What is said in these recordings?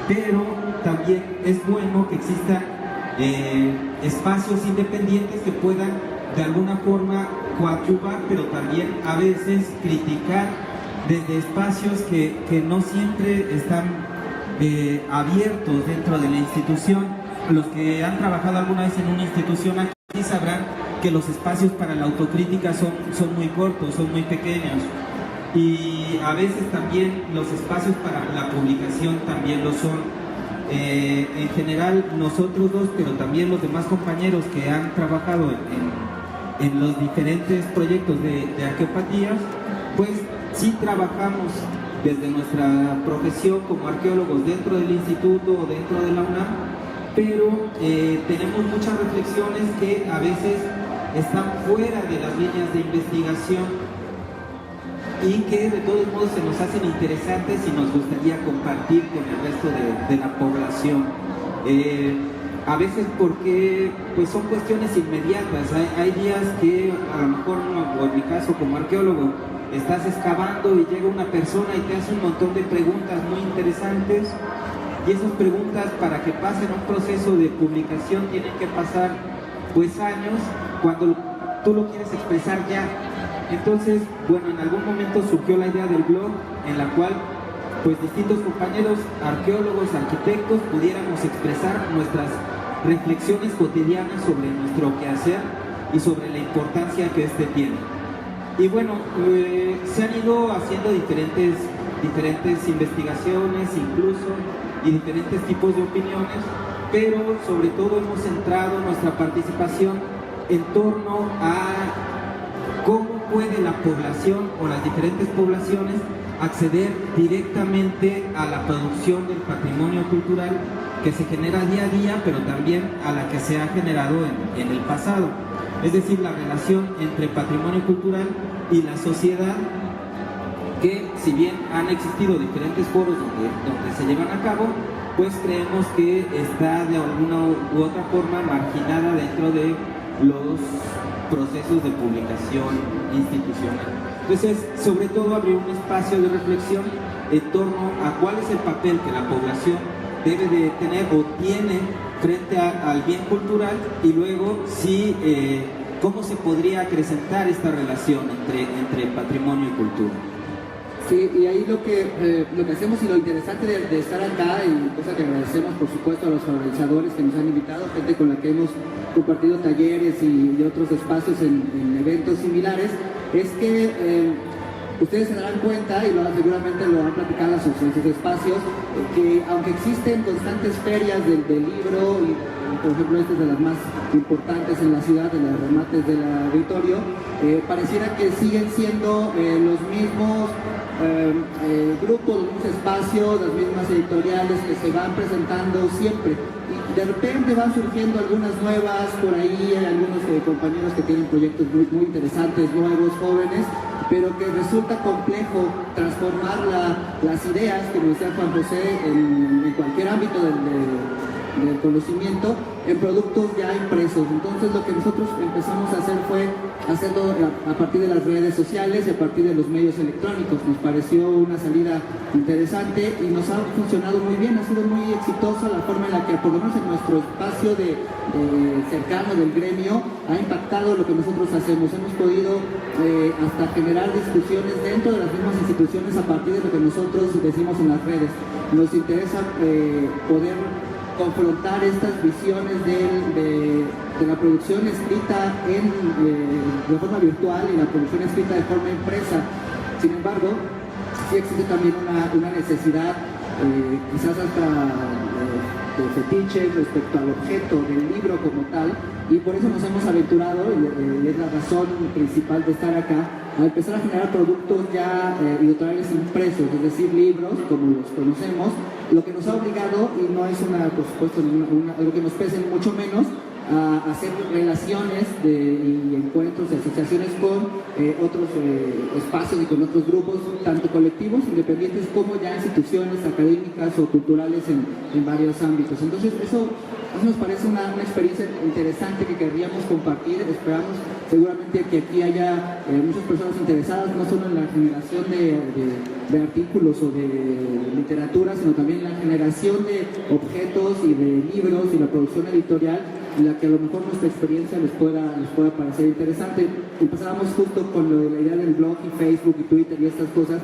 pero también es bueno que existan espacios independientes que puedan de alguna forma coadyuvar, pero también a veces criticar desde espacios que no siempre están abiertos dentro de la institución. Los que han trabajado alguna vez en una institución aquí sabrán que los espacios para la autocrítica son muy cortos, son muy pequeños, y a veces también los espacios para la publicación también lo son. En general nosotros dos, pero también los demás compañeros que han trabajado en los diferentes proyectos de arqueopatías, pues sí trabajamos desde nuestra profesión como arqueólogos dentro del instituto o dentro de la UNAM, pero tenemos muchas reflexiones que a veces están fuera de las líneas de investigación y que de todos modos se nos hacen interesantes y nos gustaría compartir con el resto de la población. A veces porque pues son cuestiones inmediatas. Hay días que a lo mejor, o en mi caso como arqueólogo, estás excavando y llega una persona y te hace un montón de preguntas muy interesantes, y esas preguntas, para que pasen un proceso de publicación, tienen que pasar pues años cuando tú lo quieres expresar ya. Entonces, bueno, en algún momento surgió la idea del blog, en la cual pues distintos compañeros, arqueólogos, arquitectos, pudiéramos expresar nuestras reflexiones cotidianas sobre nuestro quehacer y sobre la importancia que este tiene. Y bueno, se han ido haciendo diferentes investigaciones incluso, y diferentes tipos de opiniones, pero sobre todo hemos centrado nuestra participación en torno a cómo puede la población o las diferentes poblaciones acceder directamente a la producción del patrimonio cultural que se genera día a día, pero también a la que se ha generado en el pasado. Es decir, la relación entre patrimonio cultural y la sociedad, que si bien han existido diferentes foros donde se llevan a cabo, pues creemos que está de alguna u otra forma marginada dentro de los procesos de publicación institucional. Entonces, sobre todo abrir un espacio de reflexión en torno a cuál es el papel que la población debe de tener o tiene frente al bien cultural, y luego sí, cómo se podría acrecentar esta relación entre patrimonio y cultura. Sí, y ahí lo que hacemos, y lo interesante de estar acá, y cosa que agradecemos por supuesto a los organizadores que nos han invitado, gente con la que hemos compartido talleres y otros espacios en eventos similares, es que ustedes se darán cuenta, y seguramente lo han platicado en sus espacios, que aunque existen constantes ferias del libro, y por ejemplo esta es de las más importantes en la ciudad, de los remates del auditorio, pareciera que siguen siendo los mismos grupos, los mismos espacios, las mismas editoriales que se van presentando siempre, y de repente van surgiendo algunas nuevas por ahí, hay algunos compañeros que tienen proyectos muy, muy interesantes, nuevos, jóvenes, pero que resulta complejo transformar las ideas, como decía Juan José, en cualquier ámbito del conocimiento, en productos ya impresos. Entonces lo que nosotros empezamos a hacer fue hacerlo a partir de las redes sociales y a partir de los medios electrónicos. Nos pareció una salida interesante y nos ha funcionado muy bien, ha sido muy exitosa la forma en la que, por lo menos en nuestro espacio cercano del gremio, ha impactado lo que nosotros hacemos. Hemos podido hasta generar discusiones dentro de las mismas instituciones a partir de lo que nosotros decimos en las redes. Nos interesa poder confrontar estas visiones de la producción escrita de forma virtual y la producción escrita de forma impresa. Sin embargo, sí existe también una necesidad, quizás hasta de fetiche respecto al objeto del libro como tal, y por eso nos hemos aventurado, y es la razón principal de estar acá, a empezar a generar productos ya editoriales impresos, es decir, libros como los conocemos, lo que nos ha obligado, y no es por supuesto algo que nos pese mucho menos, a hacer relaciones y encuentros y asociaciones con otros espacios y con otros grupos, tanto colectivos, independientes, como ya instituciones académicas o culturales en varios ámbitos. Entonces eso Eso nos parece una experiencia interesante que querríamos compartir. Esperamos seguramente que aquí haya muchas personas interesadas, no solo en la generación de artículos o de literatura, sino también en la generación de objetos y de libros y la producción editorial, en la que a lo mejor nuestra experiencia les pueda parecer interesante. Empezábamos justo con lo de la idea del blog y Facebook y Twitter y estas cosas,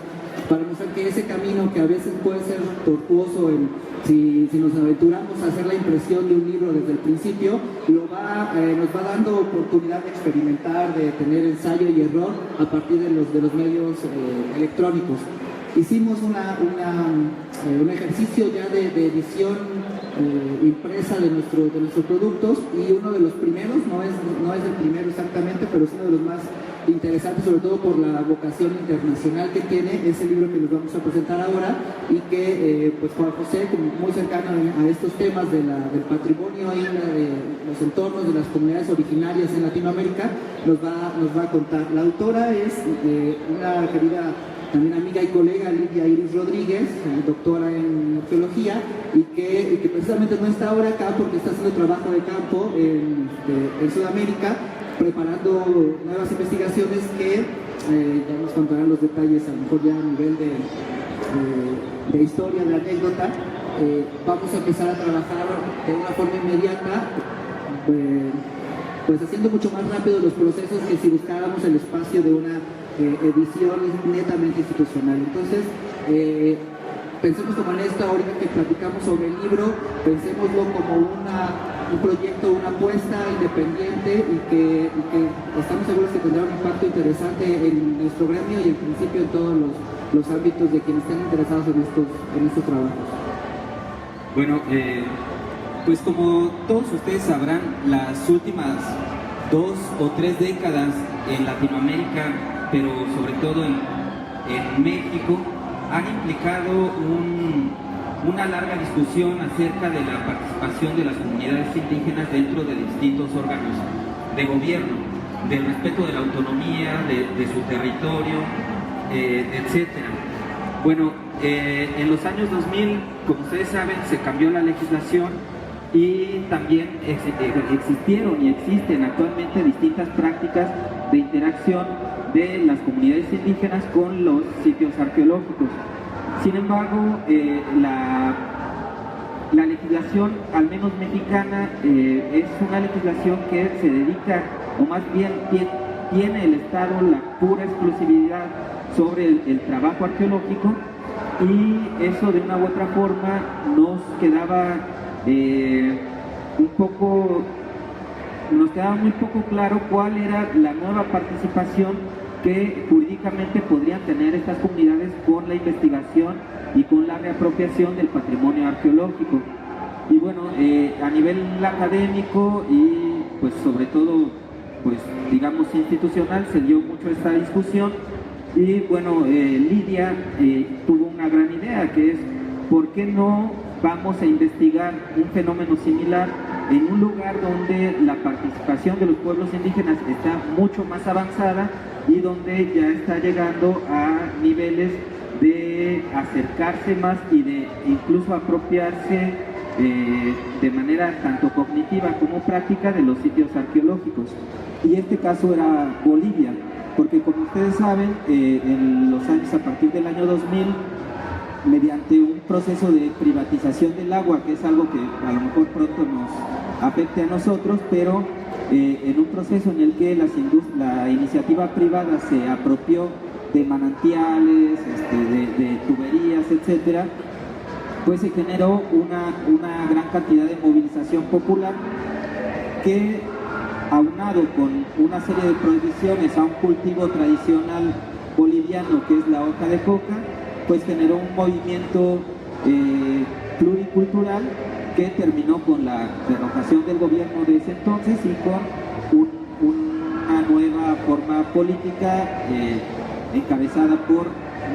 para mostrar que ese camino que a veces puede ser tortuoso si nos aventuramos a hacer la impresión de un libro desde el principio, nos va dando oportunidad de experimentar, de tener ensayo y error a partir de los medios electrónicos. Hicimos un ejercicio ya de edición impresa de nuestros productos, y uno de los primeros, no es el primero exactamente, pero es uno de los más interesantes, sobre todo por la vocación internacional que tiene, es el libro que les vamos a presentar ahora, y que pues Juan José, como muy cercano a estos temas del patrimonio y de los entornos de las comunidades originarias en Latinoamérica, nos va a contar. La autora es una querida también amiga y colega, Lidia Iris Rodríguez, doctora en arqueología, y que precisamente no está ahora acá porque está haciendo trabajo de campo en Sudamérica, preparando nuevas investigaciones que ya nos contarán los detalles, a lo mejor ya a nivel de historia, de anécdota. Vamos a empezar a trabajar de una forma inmediata, pues haciendo mucho más rápido los procesos que si buscáramos el espacio de una edición netamente institucional. Entonces, pensemos como en esto, ahorita que platicamos sobre el libro, pensémoslo como un proyecto, una apuesta independiente, y que estamos seguros que tendrá un impacto interesante en nuestro gremio y en principio en todos los ámbitos de quienes estén interesados en estos trabajos. Bueno, pues como todos ustedes sabrán, las últimas 2 o 3 décadas en Latinoamérica, pero sobre todo en México, han implicado una larga discusión acerca de la participación de las comunidades indígenas dentro de distintos órganos de gobierno, del respeto de la autonomía, de su territorio, etc. Bueno, en los años 2000, como ustedes saben, se cambió la legislación y también existieron y existen actualmente distintas prácticas de interacción de las comunidades indígenas con los sitios arqueológicos. Sin embargo, la legislación, al menos mexicana, es una legislación que se dedica, o más bien tiene el Estado la pura exclusividad sobre el trabajo arqueológico, y eso de una u otra forma nos quedaba nos quedaba muy poco claro cuál era la nueva participación que jurídicamente podrían tener estas comunidades con la investigación y con la reapropiación del patrimonio arqueológico. Y bueno, a nivel académico y pues sobre todo, pues digamos institucional, se dio mucho esta discusión, y bueno, Lidia tuvo una gran idea, que es ¿por qué no vamos a investigar un fenómeno similar en un lugar donde la participación de los pueblos indígenas está mucho más avanzada y donde ya está llegando a niveles de acercarse más y de incluso apropiarse de manera tanto cognitiva como práctica de los sitios arqueológicos? Y este caso era Bolivia, porque como ustedes saben, en los años a partir del año 2000, mediante un proceso de privatización del agua, que es algo que a lo mejor pronto nos afecte a nosotros, pero en un proceso en el que la iniciativa privada se apropió de manantiales, de tuberías, etcétera, pues se generó una gran cantidad de movilización popular que, aunado con una serie de prohibiciones a un cultivo tradicional boliviano que es la hoja de coca, pues generó un movimiento pluricultural que terminó con la derrocación del gobierno de ese entonces y con una nueva forma política encabezada por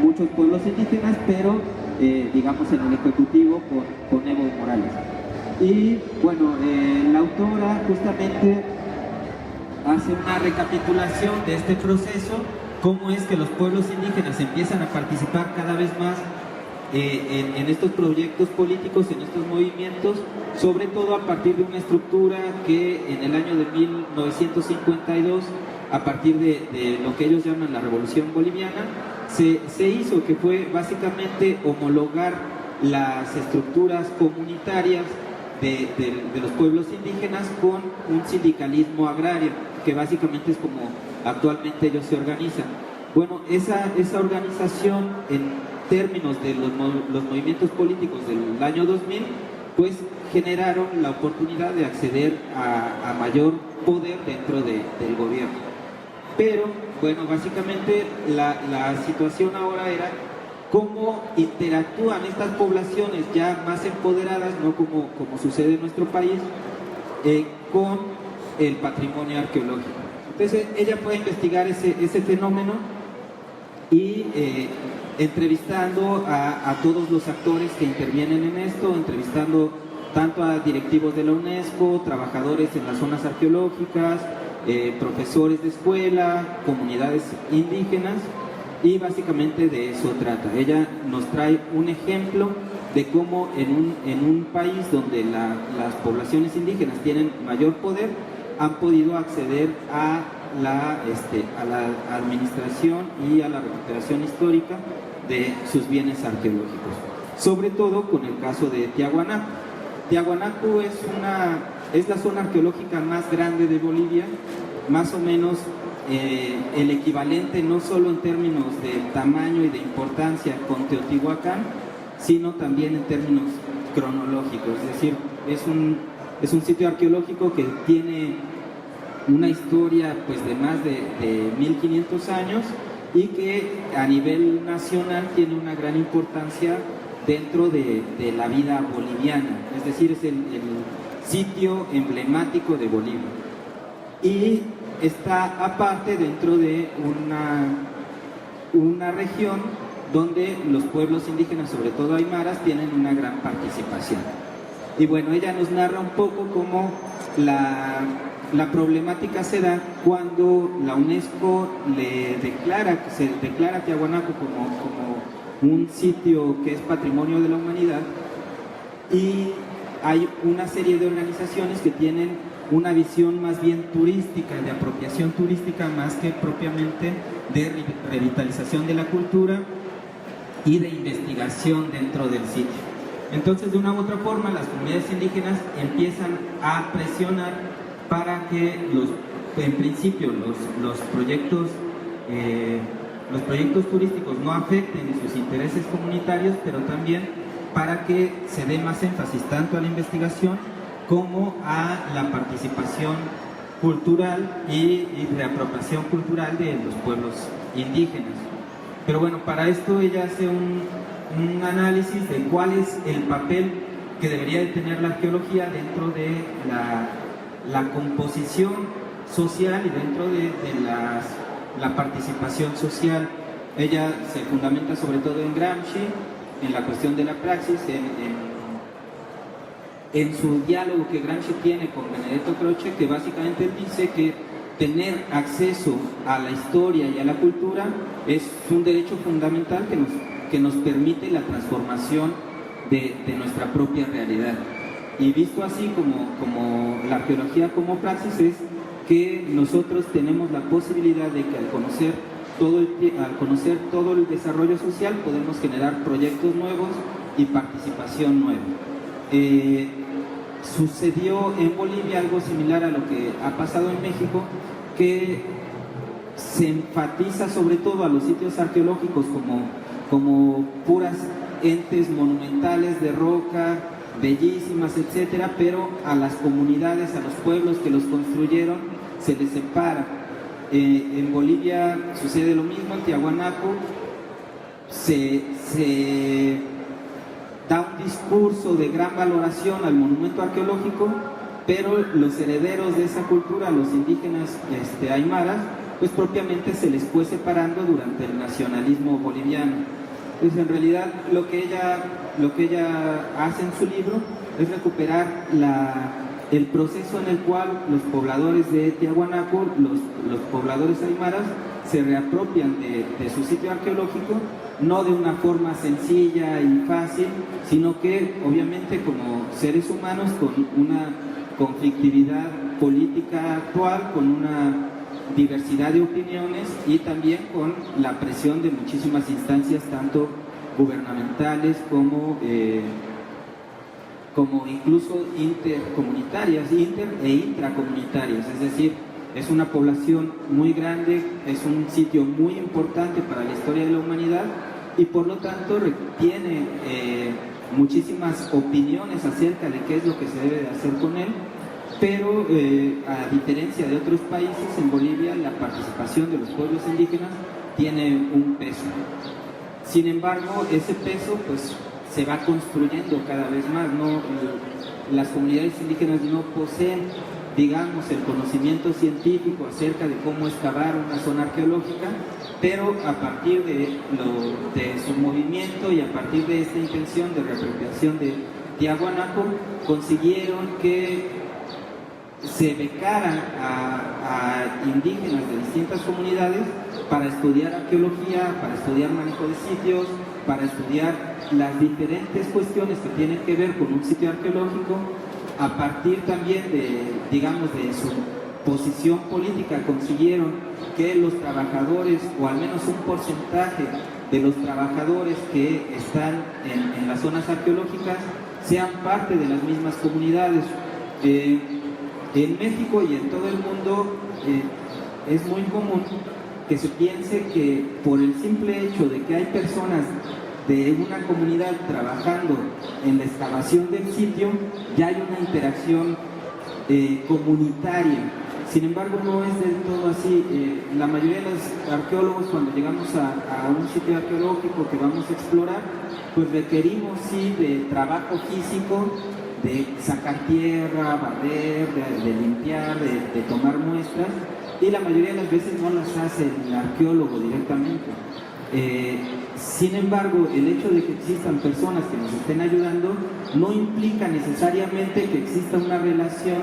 muchos pueblos indígenas, pero digamos en el ejecutivo con Evo Morales. Y bueno, la autora justamente hace una recapitulación de este proceso, cómo es que los pueblos indígenas empiezan a participar cada vez más en estos proyectos políticos, en estos movimientos, sobre todo a partir de una estructura que en el año de 1952, a partir de lo que ellos llaman la Revolución Boliviana, se hizo, que fue básicamente homologar las estructuras comunitarias de los pueblos indígenas con un sindicalismo agrario, que básicamente es como actualmente ellos se organizan. Bueno, esa organización en términos de los movimientos políticos del año 2000, pues generaron la oportunidad de acceder a mayor poder dentro del gobierno. Pero, bueno, básicamente la situación ahora era cómo interactúan estas poblaciones ya más empoderadas, no como sucede en nuestro país, con el patrimonio arqueológico. Entonces ella puede investigar ese fenómeno y entrevistando a todos los actores que intervienen en esto, entrevistando tanto a directivos de la UNESCO, trabajadores en las zonas arqueológicas, profesores de escuela, comunidades indígenas, y básicamente de eso trata. Ella nos trae un ejemplo de cómo en un país donde las poblaciones indígenas tienen mayor poder, han podido acceder a la administración y a la recuperación histórica de sus bienes arqueológicos. Sobre todo con el caso de Tiahuanaco. Tiahuanaco es la zona arqueológica más grande de Bolivia, más o menos el equivalente no solo en términos de tamaño y de importancia con Teotihuacán, sino también en términos cronológicos. Es decir, es un sitio arqueológico que tiene una historia pues de más de 1500 años y que a nivel nacional tiene una gran importancia dentro de la vida boliviana. Es decir, es el sitio emblemático de Bolivia. Y está aparte dentro de una región donde los pueblos indígenas, sobre todo aymaras, tienen una gran participación. Y bueno, ella nos narra un poco cómo la problemática se da cuando la UNESCO se declara Tiahuanaco como un sitio que es patrimonio de la humanidad, y hay una serie de organizaciones que tienen una visión más bien turística, de apropiación turística, más que propiamente de revitalización de la cultura y de investigación dentro del sitio. Entonces, de una u otra forma, las comunidades indígenas empiezan a presionar para que en principio los proyectos turísticos no afecten sus intereses comunitarios, pero también para que se dé más énfasis tanto a la investigación como a la participación cultural y reapropiación cultural de los pueblos indígenas. Pero bueno, para esto ella hace un análisis de cuál es el papel que debería de tener la arqueología dentro de la composición social y dentro de la participación social. Ella se fundamenta sobre todo en Gramsci, en la cuestión de la praxis, en su diálogo que Gramsci tiene con Benedetto Croce, que básicamente él dice que tener acceso a la historia y a la cultura es un derecho fundamental que nos permite la transformación de nuestra propia realidad. Y visto así como la arqueología como praxis, es que nosotros tenemos la posibilidad de que al conocer todo el desarrollo social podemos generar proyectos nuevos y participación nueva. Sucedió en Bolivia algo similar a lo que ha pasado en México, que se enfatiza sobre todo a los sitios arqueológicos como puras entes monumentales de roca, bellísimas, etcétera, pero a las comunidades, a los pueblos que los construyeron, se les separa. En Bolivia sucede lo mismo. En Tiahuanaco se da un discurso de gran valoración al monumento arqueológico, pero los herederos de esa cultura, los indígenas aymaras, pues propiamente se les fue separando durante el nacionalismo boliviano. Entonces, en realidad, lo que ella hace en su libro es recuperar el proceso en el cual los pobladores de Tiahuanaco, los pobladores aymaras, se reapropian de su sitio arqueológico, no de una forma sencilla y fácil, sino que obviamente como seres humanos con una conflictividad política actual, con una diversidad de opiniones y también con la presión de muchísimas instancias, tanto gubernamentales como incluso intercomunitarias, e intracomunitarias, es decir, es una población muy grande, es un sitio muy importante para la historia de la humanidad y por lo tanto tiene muchísimas opiniones acerca de qué es lo que se debe de hacer con él, pero a diferencia de otros países, en Bolivia la participación de los pueblos indígenas tiene un peso. Sin embargo, ese peso pues se va construyendo cada vez más, ¿no? Las comunidades indígenas no poseen, digamos, el conocimiento científico acerca de cómo excavar una zona arqueológica, pero a partir de su movimiento y a partir de esta intención de reapropiación de Tiahuanaco, consiguieron que se becaran a indígenas de distintas comunidades para estudiar arqueología, para estudiar manejo de sitios, para estudiar las diferentes cuestiones que tienen que ver con un sitio arqueológico, a partir también de su posición política, consiguieron que los trabajadores, o al menos un porcentaje de los trabajadores que están en las zonas arqueológicas, sean parte de las mismas comunidades. En México y en todo el mundo es muy común que se piense que por el simple hecho de que hay personas de una comunidad trabajando en la excavación del sitio, ya hay una interacción comunitaria. Sin embargo, no es del todo así. La mayoría de los arqueólogos, cuando llegamos a un sitio arqueológico que vamos a explorar, pues requerimos sí de trabajo físico, de sacar tierra, barrer, de limpiar, de tomar muestras, y la mayoría de las veces no las hace el arqueólogo directamente. Sin embargo, el hecho de que existan personas que nos estén ayudando no implica necesariamente que exista una relación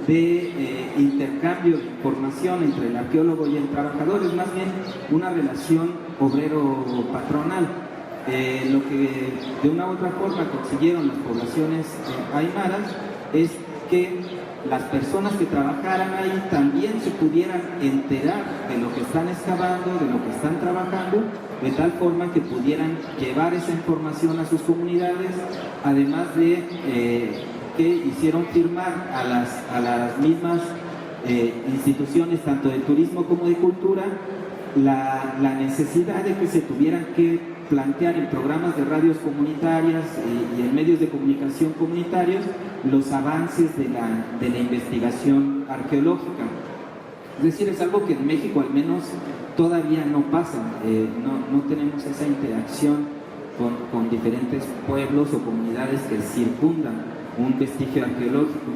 de intercambio de información entre el arqueólogo y el trabajador, es más bien una relación obrero-patronal. Lo que de una u otra forma consiguieron las poblaciones aymaras es que las personas que trabajaran ahí también se pudieran enterar de lo que están excavando, de lo que están trabajando, de tal forma que pudieran llevar esa información a sus comunidades, además de que hicieron firmar a las mismas instituciones, tanto de turismo como de cultura, la necesidad de que se tuvieran que plantear en programas de radios comunitarias y en medios de comunicación comunitarios los avances de la investigación arqueológica. Es decir, es algo que en México al menos todavía no pasa, no tenemos esa interacción con diferentes pueblos o comunidades que circundan un vestigio arqueológico.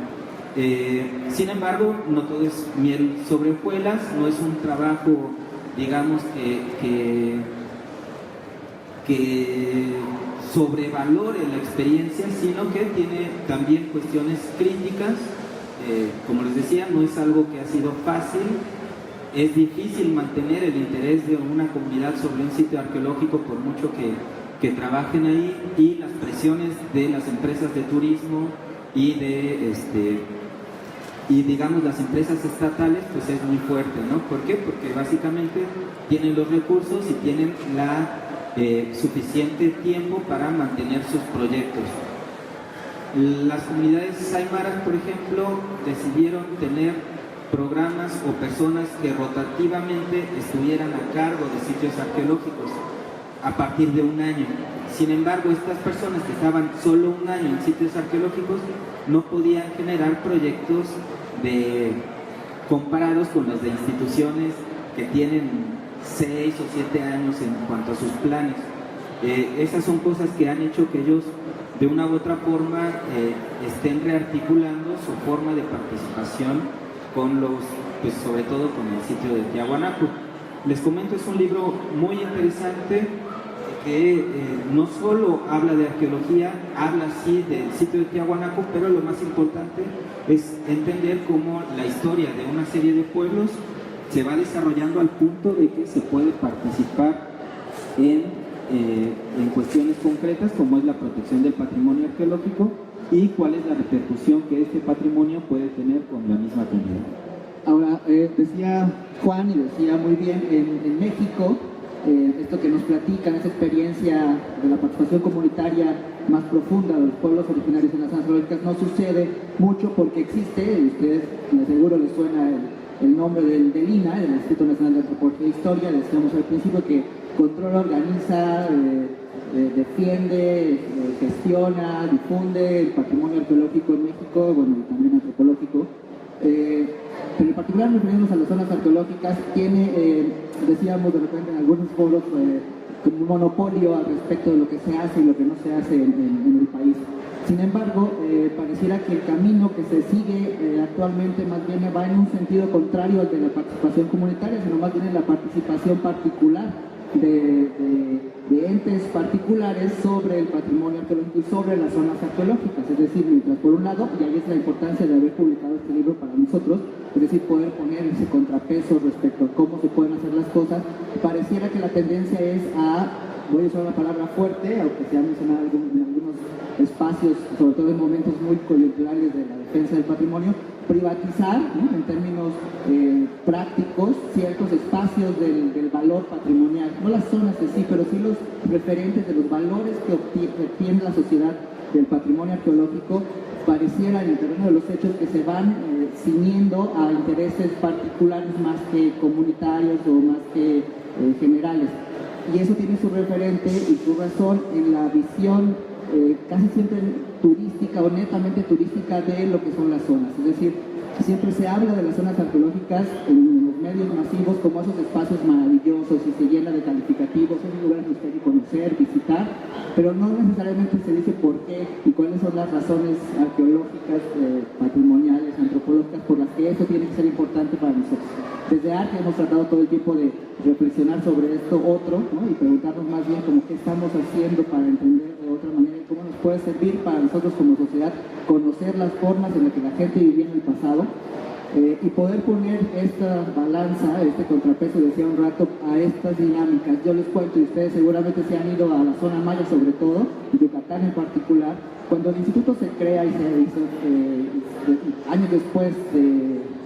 Sin embargo, no todo es miel sobre hojuelas, no es un trabajo, digamos, que sobrevalore la experiencia, sino que tiene también cuestiones críticas. Como les decía, no es algo que ha sido fácil, es difícil mantener el interés de una comunidad sobre un sitio arqueológico por mucho que trabajen ahí, y las presiones de las empresas de turismo y digamos las empresas estatales pues es muy fuerte, ¿no? ¿Por qué? Porque básicamente tienen los recursos y tienen suficiente tiempo para mantener sus proyectos. Las comunidades aymaras, por ejemplo, decidieron tener programas o personas que rotativamente estuvieran a cargo de sitios arqueológicos a partir de un año. Sin embargo, estas personas que estaban solo un año en sitios arqueológicos no podían generar proyectos comparados con los de instituciones que tienen 6 o 7 años en cuanto a sus planes. Esas son cosas que han hecho que ellos de una u otra forma estén rearticulando su forma de participación con pues sobre todo con el sitio de Tiahuanaco. Les comento, es un libro muy interesante que no solo habla de arqueología, habla sí del sitio de Tiahuanaco, pero lo más importante es entender cómo la historia de una serie de pueblos se va desarrollando al punto de que se puede participar en cuestiones concretas como es la protección del patrimonio arqueológico y cuál es la repercusión que este patrimonio puede tener con la misma comunidad. Ahora, decía Juan y decía muy bien, en México, esto que nos platican, esa experiencia de la participación comunitaria más profunda de los pueblos originarios en las zonas arqueológicas no sucede mucho porque existe, y ustedes seguro les suena el nombre del INAH, del Instituto Nacional de Antropología e Historia. Decíamos al principio que controla, organiza, defiende, gestiona, difunde el patrimonio arqueológico en México, bueno, y también antropológico. Pero en particular, refiriéndonos a las zonas arqueológicas, tiene, decíamos de repente en algunos foros, como un monopolio al respecto de lo que se hace y lo que no se hace en el país. Sin embargo, pareciera que el camino que se sigue actualmente más bien va en un sentido contrario al de la participación comunitaria, sino más bien en la participación particular de entes particulares sobre el patrimonio arqueológico y sobre las zonas arqueológicas. Es decir, mientras por un lado, y ahí es la importancia de haber publicado este libro para nosotros, es decir, poder poner ese contrapeso respecto a cómo se pueden hacer las cosas, pareciera que la tendencia es a, voy a usar una palabra fuerte, aunque se ha mencionado en algunos espacios, sobre todo en momentos muy coyunturales de la defensa del patrimonio, privatizar, ¿no?, en términos prácticos, ciertos espacios del valor patrimonial, no las zonas en sí, pero sí los referentes de los valores que obtiene la sociedad del patrimonio arqueológico. Pareciera en el terreno de los hechos que se van ciñendo a intereses particulares más que comunitarios o más que generales. Y eso tiene su referente y su razón en la visión casi siempre turística o netamente turística de lo que son las zonas. Es decir, siempre se habla de las zonas arqueológicas en los medios masivos como esos espacios maravillosos y se llena de calificativos, esos lugares que usted hay que conocer, visitar, pero no necesariamente se dice por qué y cuáles son las razones arqueológicas, patrimoniales, antropológicas por las que eso tiene que ser importante para nosotros. Desde Arte hemos tratado todo el tiempo de reflexionar sobre esto otro, ¿no?, y preguntarnos más bien como qué estamos haciendo para entender de otra manera y cómo nos puede servir para nosotros como sociedad conocer las formas en las que la gente vivía en el pasado, y poder poner esta balanza, este contrapeso, decía un rato, a estas dinámicas. Yo les cuento, y ustedes seguramente se han ido a la zona maya sobre todo, y Yucatán en particular, cuando el instituto se crea y se hizo, años después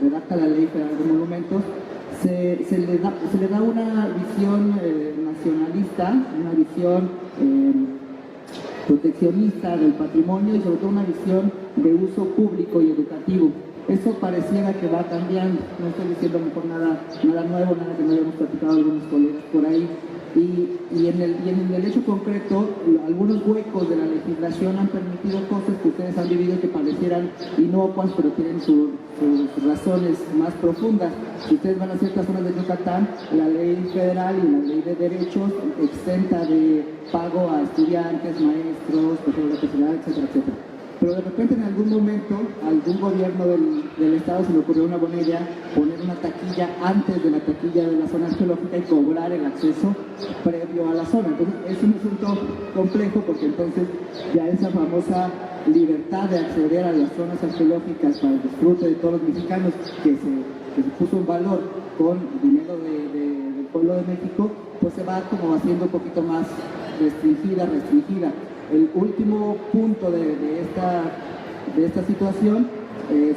redacta la Ley Federal de Monumentos, se le da una visión nacionalista, una visión proteccionista del patrimonio y sobre todo una visión de uso público y educativo. Eso pareciera que va cambiando, no estoy diciendo mejor nada nuevo, nada que no hayamos platicado algunos colegas por ahí. Y en el hecho concreto, algunos huecos de la legislación han permitido cosas que ustedes han vivido que parecieran inocuas, pero tienen sus razones más profundas. Si ustedes van a ciertas zonas de Yucatán, la ley federal y la ley de derechos exenta de pago a estudiantes, maestros, profesores de universidad, etcétera, etcétera. Pero de repente en algún momento, algún gobierno del estado se le ocurrió una buena idea, poner una taquilla antes de la taquilla de la zona arqueológica y cobrar el acceso previo a la zona. Entonces es un asunto complejo porque entonces ya esa famosa libertad de acceder a las zonas arqueológicas para el disfrute de todos los mexicanos que se puso en valor con dinero del pueblo de México, pues se va como haciendo un poquito más restringida. El último punto de esta situación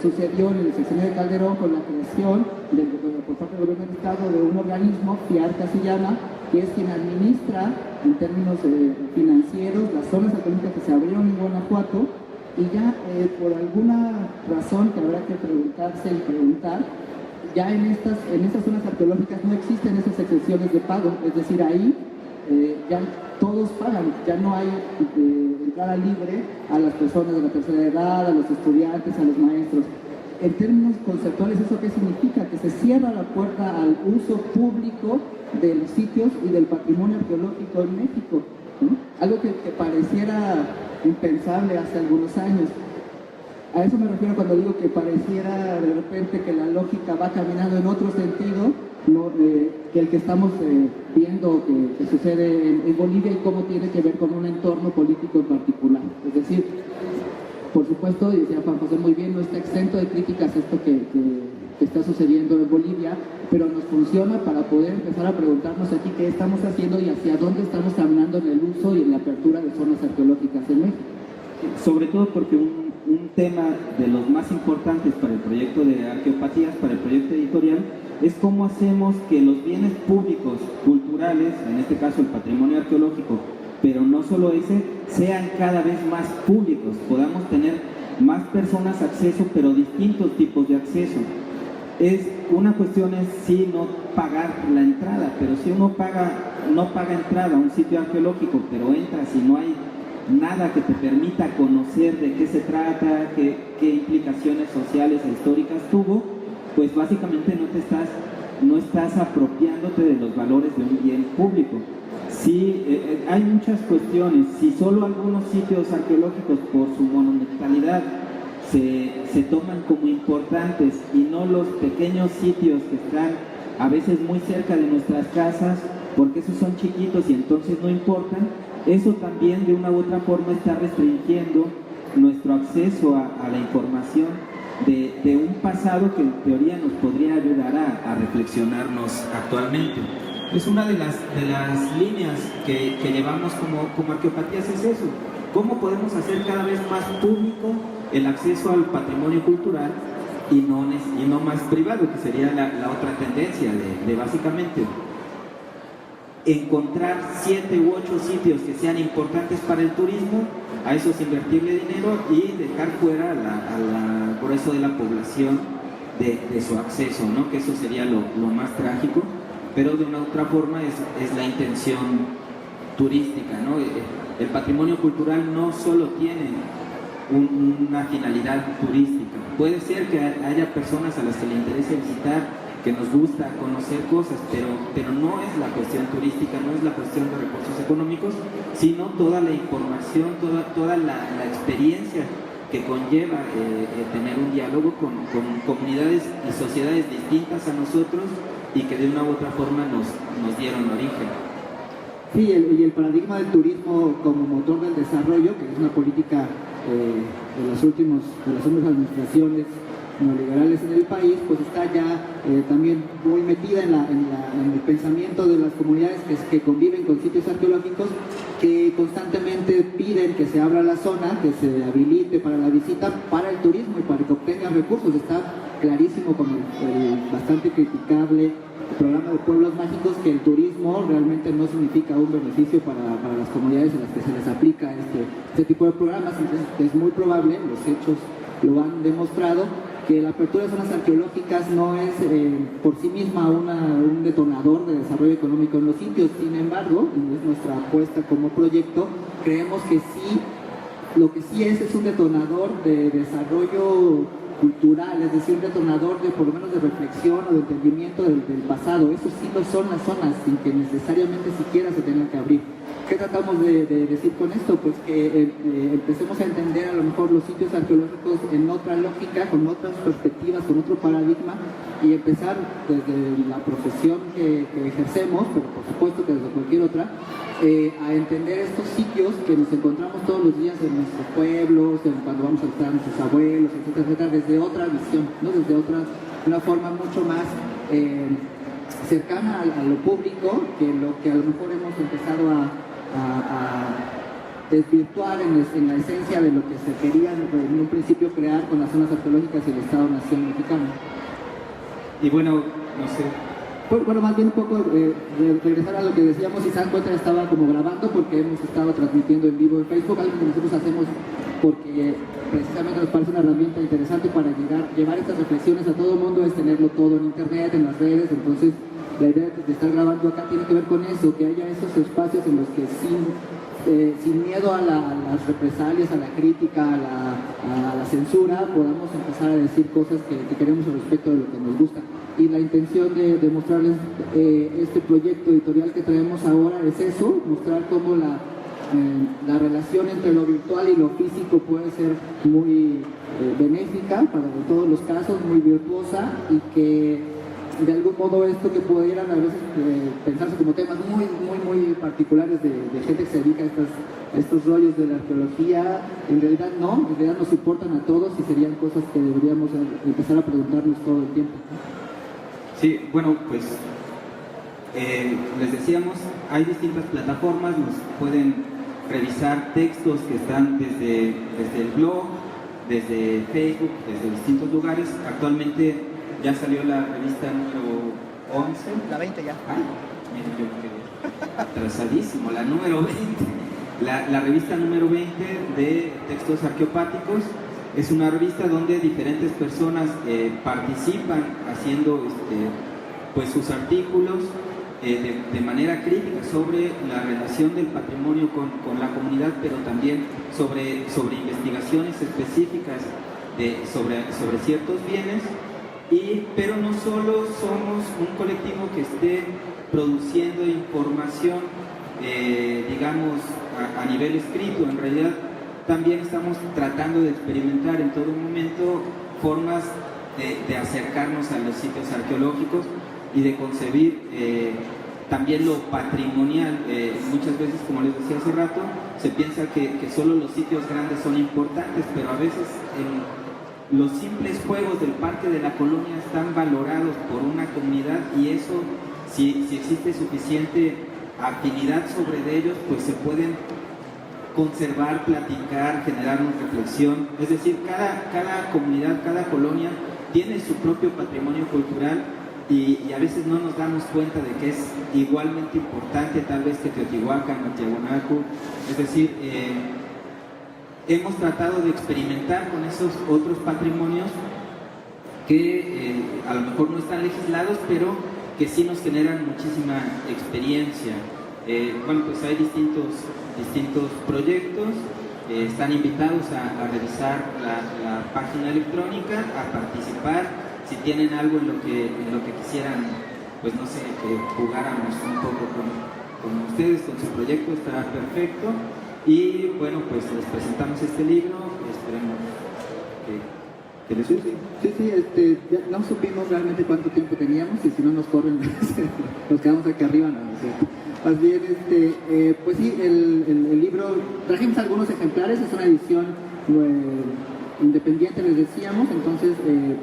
sucedió en el sexenio de Calderón con la creación por parte del gobierno del estado de un organismo, FIARCA se llama, que es quien administra en términos financieros las zonas arqueológicas que se abrieron en Guanajuato, y ya por alguna razón que habrá que preguntarse y preguntar, ya en estas zonas arqueológicas no existen esas excepciones de pago, es decir, ahí ya todos pagan, ya no hay entrada libre a las personas de la tercera edad, a los estudiantes, a los maestros. En términos conceptuales, ¿eso qué significa? Que se cierra la puerta al uso público de los sitios y del patrimonio arqueológico en México, ¿no? Algo que pareciera impensable hace algunos años. A eso me refiero cuando digo que pareciera de repente que la lógica va caminando en otro sentido, ¿no?, que el que estamos viendo que sucede en Bolivia y cómo tiene que ver con un entorno político en particular. Es decir, por supuesto, y decía Juan José muy bien, no está exento de críticas esto que que está sucediendo en Bolivia, pero nos funciona para poder empezar a preguntarnos aquí qué estamos haciendo y hacia dónde estamos caminando en el uso y en la apertura de zonas arqueológicas en México. Sobre todo porque un tema de los más importantes para el proyecto de Arqueopatías, para el proyecto editorial, es cómo hacemos que los bienes públicos, culturales, en este caso el patrimonio arqueológico, pero no solo ese, sean cada vez más públicos, podamos tener más personas acceso, pero distintos tipos de acceso. Una cuestión es sí no pagar la entrada, pero si uno no paga entrada a un sitio arqueológico, pero entras y no hay nada que te permita conocer de qué se trata, qué implicaciones sociales e históricas tuvo, pues básicamente no estás apropiándote de los valores de un bien público. Sí, hay muchas cuestiones. Si solo algunos sitios arqueológicos por su monumentalidad se toman como importantes y no los pequeños sitios que están a veces muy cerca de nuestras casas, porque esos son chiquitos y entonces no importan, eso también de una u otra forma está restringiendo nuestro acceso a la información de un pasado que en teoría nos podría ayudar a reflexionarnos actualmente. Es una de las líneas que llevamos como Arqueopatías, es eso. ¿Cómo podemos hacer cada vez más público el acceso al patrimonio cultural y no más privado, que sería la otra tendencia de básicamente encontrar 7 u 8 sitios que sean importantes para el turismo, a esos invertirle dinero y dejar fuera al grueso de la población de su acceso, ¿no? Que eso sería lo más trágico, pero de una u otra forma es la intención turística, ¿no? El patrimonio cultural no solo tiene una finalidad turística, puede ser que haya personas a las que le interese visitar, que nos gusta conocer cosas, pero no es la cuestión turística, no es la cuestión de recursos económicos, sino toda la información, toda la experiencia que conlleva tener un diálogo con comunidades y sociedades distintas a nosotros y que de una u otra forma nos dieron origen. Sí, y el paradigma del turismo como motor del desarrollo, que es una política de las últimas administraciones neoliberales en el país, pues está ya también muy metida en el pensamiento de las comunidades que conviven con sitios arqueológicos, que constantemente piden que se abra la zona, que se habilite para la visita, para el turismo y para que obtengan recursos. Está clarísimo con el bastante criticable programa de pueblos mágicos que el turismo realmente no significa un beneficio para las comunidades en las que se les aplica este tipo de programas. Entonces es muy probable, los hechos lo han demostrado, que la apertura de zonas arqueológicas no es por sí misma un detonador de desarrollo económico en los sitios. Sin embargo, y es nuestra apuesta como proyecto, creemos que sí, lo que sí es un detonador de desarrollo cultural, es decir, un detonador de por lo menos de reflexión o de entendimiento del pasado. Eso sí lo son las zonas, sin que necesariamente siquiera se tengan que abrir. ¿Qué tratamos de decir con esto? Pues que empecemos a entender a lo mejor los sitios arqueológicos en otra lógica, con otras perspectivas, con otro paradigma, y empezar desde la profesión que ejercemos, pero por supuesto que desde cualquier otra, a entender estos sitios que nos encontramos todos los días en nuestros pueblos, cuando vamos a visitar a nuestros abuelos, etcétera, etcétera, desde otra visión, ¿no? Desde una forma mucho más cercana a lo público, que lo que a lo mejor hemos empezado a desvirtuar en la esencia de lo que se quería en un principio crear con las zonas arqueológicas y el Estado-Nación mexicano. Y bueno, no sé. Bueno, más bien un poco regresar a lo que decíamos, si se dan cuenta estaba como grabando porque hemos estado transmitiendo en vivo en Facebook, algo que nosotros hacemos porque precisamente nos parece una herramienta interesante para llevar estas reflexiones a todo el mundo, es tenerlo todo en internet, en las redes. Entonces la idea de estar grabando acá tiene que ver con eso, que haya esos espacios en los que sin miedo a las represalias, a la crítica, a la censura, podamos empezar a decir cosas que queremos al respecto de lo que nos gusta. Y la intención de mostrarles este proyecto editorial que traemos ahora es eso, mostrar cómo la relación entre lo virtual y lo físico puede ser muy benéfica para todos los casos, muy virtuosa, y que de algún modo esto que pudieran a veces pensarse como temas muy particulares de gente que se dedica a estos rollos de la arqueología, en realidad nos importan a todos y serían cosas que deberíamos empezar a preguntarnos todo el tiempo. Sí, bueno, pues les decíamos, hay distintas plataformas, nos pueden revisar textos que están desde el blog, desde Facebook, desde distintos lugares. Actualmente ya salió la revista número 11. La 20 ya. Ay, mira, yo quedé atrasadísimo, la número 20. La revista número 20 de textos arqueopáticos es una revista donde diferentes personas participan haciendo pues sus artículos de manera crítica sobre la relación del patrimonio con la comunidad, pero también sobre investigaciones específicas sobre ciertos bienes. Pero no solo somos un colectivo que esté produciendo información, digamos, a nivel escrito. En realidad también estamos tratando de experimentar en todo momento formas de acercarnos a los sitios arqueológicos y de concebir también lo patrimonial. Muchas veces, como les decía hace rato, se piensa que solo los sitios grandes son importantes, pero a veces los simples juegos del parque de la colonia están valorados por una comunidad, y eso, si existe suficiente afinidad sobre ellos, pues se pueden conservar, platicar, generarnos reflexión. Es decir, cada comunidad, cada colonia tiene su propio patrimonio cultural, y a veces no nos damos cuenta de que es igualmente importante tal vez que Teotihuacán o Tiahuanaco. Es decir, hemos tratado de experimentar con esos otros patrimonios que a lo mejor no están legislados, pero que sí nos generan muchísima experiencia. Bueno, pues hay distintos proyectos. Están invitados a revisar la página electrónica, a participar. Si tienen algo en lo que quisieran, pues no sé, que jugáramos un poco con ustedes, con su proyecto, estará perfecto. Y bueno, pues les presentamos este libro, esperemos que les guste. Sí, ya no supimos realmente cuánto tiempo teníamos, y si no nos corren, nos quedamos aquí arriba, no sé. Más bien, pues sí, el libro, trajimos algunos ejemplares, es una edición independiente, les decíamos, entonces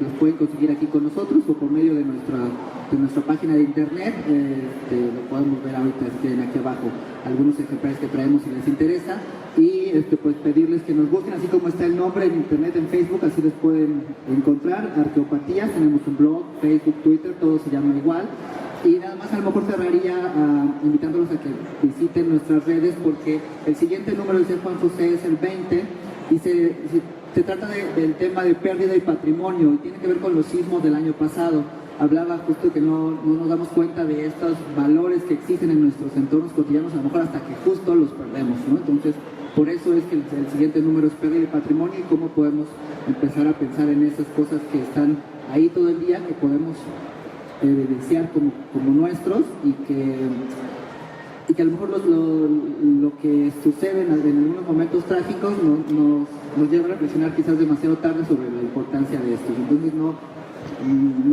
los pueden conseguir aquí con nosotros o por medio de nuestra página de internet. Lo podemos ver ahorita, tienen aquí abajo algunos ejemplares que traemos si les interesa, y pues pedirles que nos busquen, así como está el nombre en internet, en Facebook, así les pueden encontrar. Arqueopatías, tenemos un blog, Facebook, Twitter, todo se llama igual. Y nada más, a lo mejor cerraría invitándolos a que visiten nuestras redes, porque el siguiente número, dice Juan José, es el 20, y se trata del tema de pérdida y patrimonio, y tiene que ver con los sismos del año pasado. Hablaba justo que no nos damos cuenta de estos valores que existen en nuestros entornos cotidianos, a lo mejor hasta que justo los perdemos, ¿no? Entonces, por eso es que el siguiente número es pérdida y patrimonio, y cómo podemos empezar a pensar en esas cosas que están ahí todo el día, que podemos evidenciar como nuestros, y que a lo mejor lo que sucede en algunos momentos trágicos nos lleva a reflexionar quizás demasiado tarde sobre la importancia de esto. Entonces no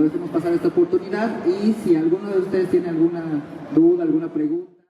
dejemos pasar esta oportunidad, y si alguno de ustedes tiene alguna duda, alguna pregunta.